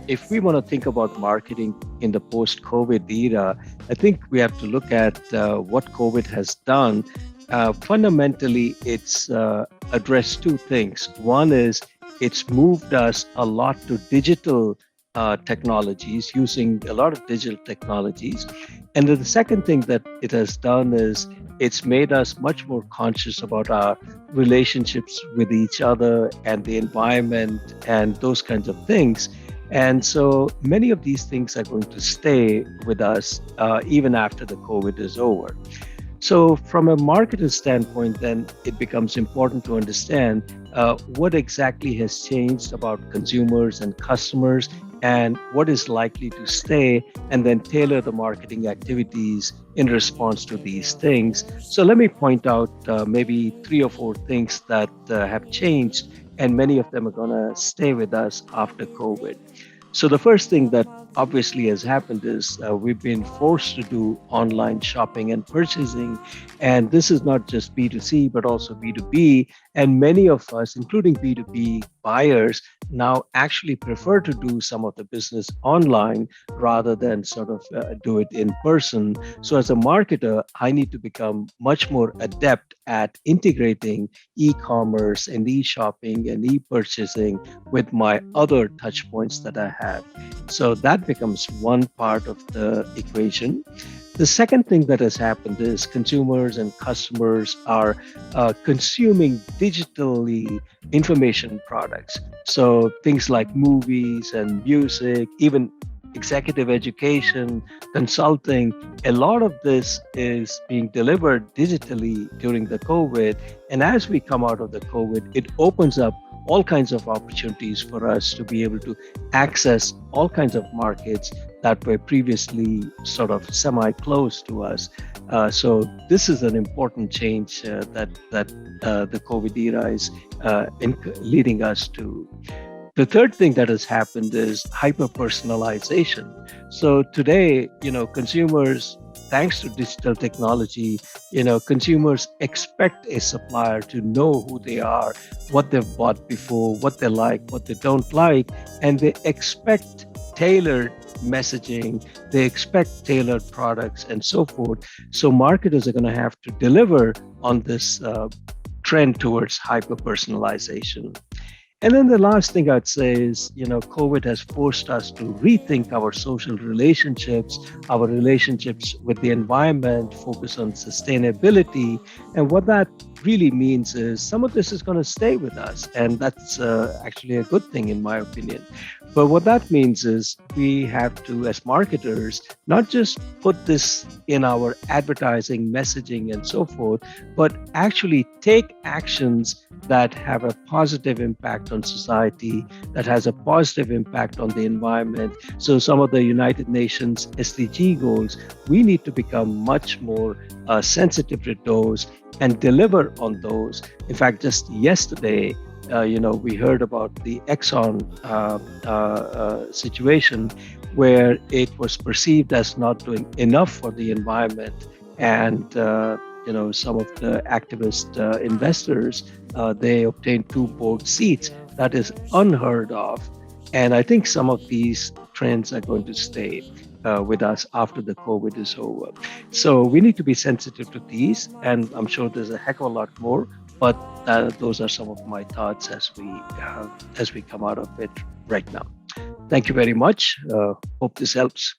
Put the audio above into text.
if we want to think about marketing in the post-COVID era, I think we have to look at what COVID has done. Fundamentally, it's addressed two things. One is it's moved us a lot to digital technologies, using a lot of digital technologies. And then the second thing that it has done is it's made us much more conscious about our relationships with each other and the environment and those kinds of things. And so many of these things are going to stay with us even after the COVID is over. So, from a marketer standpoint, then it becomes important to understand what exactly has changed about consumers and customers and what is likely to stay, and then tailor the marketing activities in response to these things. So, let me point out maybe three or four things that have changed, and many of them are going to stay with us after COVID. So the first thing that obviously has happened is we've been forced to do online shopping and purchasing. And this is not just B2C, but also B2B. And many of us, including B2B buyers, now actually prefer to do some of the business online rather than sort of do it in person. So as a marketer, I need to become much more adept at integrating e-commerce and e-shopping and e-purchasing with my other touch points that I have. So that becomes one part of the equation. The second thing that has happened is consumers and customers are consuming digitally information products. So things like movies and music, even executive education, consulting, a lot of this is being delivered digitally during the COVID. And as we come out of the COVID, it opens up all kinds of opportunities for us to be able to access all kinds of markets that were previously sort of semi-closed to us. So this is an important change that the COVID era is leading us to. The third thing that has happened is hyper-personalization. So today, consumers, thanks to digital technology, consumers expect a supplier to know who they are, what they've bought before, what they like, what they don't like, and they expect tailored messaging, they expect tailored products and so forth. So marketers are going to have to deliver on this trend towards hyper-personalization. And then the last thing I'd say is, COVID has forced us to rethink our social relationships, our relationships with the environment, focus on sustainability. And what that really means is some of this is going to stay with us. And that's actually a good thing, in my opinion. But what that means is we have to, as marketers, not just put this in our advertising, messaging, and so forth, but actually take actions that have a positive impact on society, that has a positive impact on the environment. So some of the United Nations SDG goals, we need to become much more sensitive to those and deliver on those. In fact, just yesterday, we heard about the Exxon situation where it was perceived as not doing enough for the environment. And, some of the activist investors, they obtained 2 board seats. That is unheard of. And I think some of these trends are going to stay with us after the COVID is over. So we need to be sensitive to these. And I'm sure there's a heck of a lot more. But those are some of my thoughts as we come out of it right now. Thank you very much. Hope this helps.